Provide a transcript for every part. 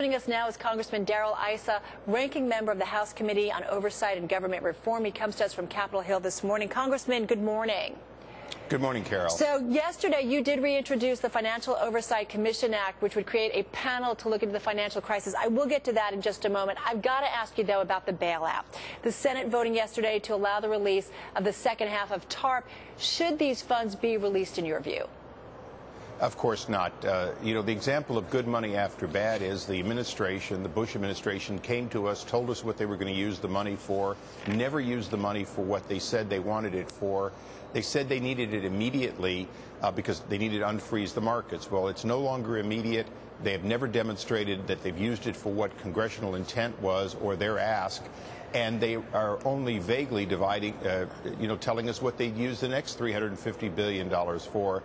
Joining us now is Congressman Darrell, Issa, ranking member of the House Committee on Oversight and Government Reform. He comes to us from Capitol Hill this morning. Congressman, good morning. Good morning, Carol. So yesterday you did reintroduce the Financial Oversight Commission Act, which would create a panel to look into the financial crisis. I will get to that in just a moment. I've got to ask you, though, about the bailout. The Senate voting yesterday to allow the release of the second half of TARP. Should these funds be released in your view? Of course not. You know, the example of good money after bad is the administration, the Bush administration, came to us, told us what they were going to use the money for, never used the money for what they said they wanted it for. They said they needed it immediately because they needed to unfreeze the markets. Well, it's no longer immediate. They have never demonstrated that they've used it for what congressional intent was or their ask. And they are only vaguely dividing, telling us what they'd use the next $350 billion for.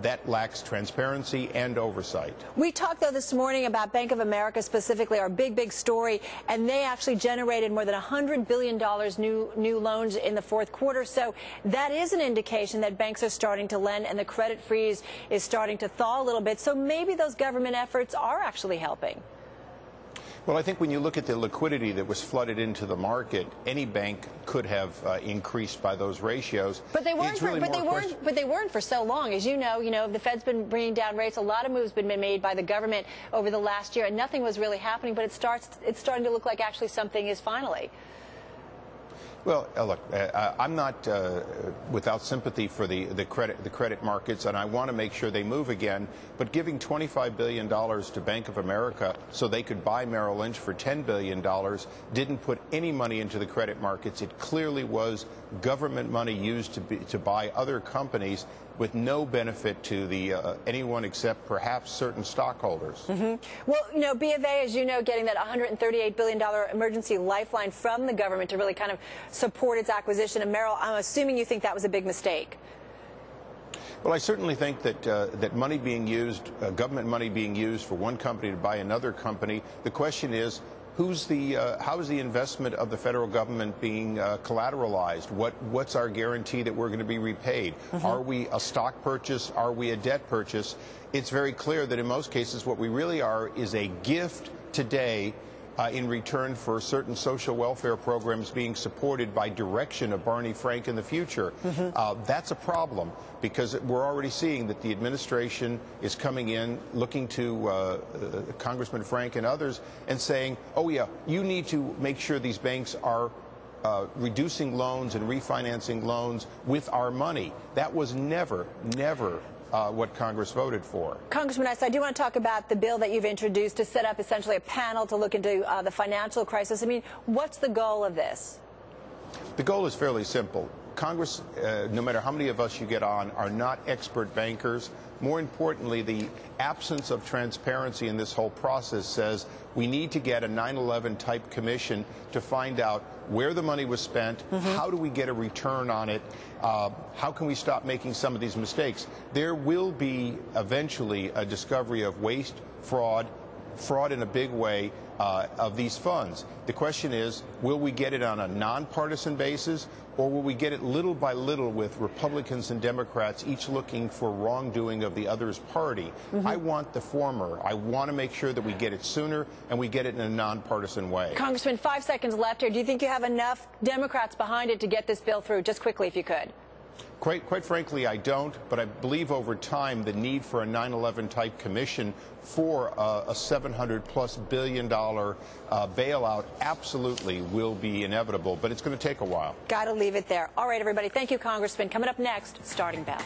That lacks transparency and oversight. We talked, though, this morning about Bank of America specifically, our big story, and they actually generated more than $100 billion new loans in the fourth quarter. So that is an indication that banks are starting to lend and the credit freeze is starting to thaw a little bit. So maybe those government efforts are actually helping. Well, I think when you look at the liquidity that was flooded into the market, any bank could have increased by those ratios. But they weren't. But they weren't for so long, as you know. The Fed's been bringing down rates. A lot of moves have been made by the government over the last year, and nothing was really happening. But it's starting to look like actually something is finally. Well, look, I'm not without sympathy for the credit markets, and I want to make sure they move again. But giving $25 billion to Bank of America so they could buy Merrill Lynch for $10 billion didn't put any money into the credit markets. It clearly was government money used to buy other companies with no benefit to anyone except perhaps certain stockholders. Mm-hmm. Well, B of A, as you know, getting that $138 billion emergency lifeline from the government to really kind of support its acquisition of Merrill. I'm assuming you think that was a big mistake. Well, I certainly think that that money being used, government money being used for one company to buy another company, the question is, how is the investment of the federal government being collateralized? What's our guarantee that we're going to be repaid? Mm-hmm. Are we a stock purchase? Are we a debt purchase? It's very clear that in most cases what we really are is a gift today in return for certain social welfare programs being supported by direction of Barney Frank in the future. Mm-hmm. That's a problem because we're already seeing that the administration is coming in looking to Congressman Frank and others and saying, oh yeah, you need to make sure these banks are reducing loans and refinancing loans with our money. That was never what Congress voted for. Congressman Issa, I do want to talk about the bill that you've introduced to set up essentially a panel to look into the financial crisis. I mean, what's the goal of this? The goal is fairly simple. Congress, no matter how many of us you get on, are not expert bankers. More importantly, the absence of transparency in this whole process says we need to get a 9/11 type commission to find out where the money was spent, mm-hmm. How do we get a return on it, how can we stop making some of these mistakes. There will be eventually a discovery of waste, fraud in a big way of these funds. The question is, will we get it on a nonpartisan basis, or will we get it little by little with Republicans and Democrats each looking for wrongdoing of the other's party? Mm-hmm. I want the former. I want to make sure that we get it sooner and we get it in a nonpartisan way. Congressman, 5 seconds left here. Do you think you have enough Democrats behind it to get this bill through? Just quickly, if you could. Quite frankly, I don't, but I believe over time the need for a 9/11 type commission for a $700+ billion bailout absolutely will be inevitable, but it's going to take a while. Got to leave it there. All right, everybody. Thank you, Congressman. Coming up next, Starting Bell.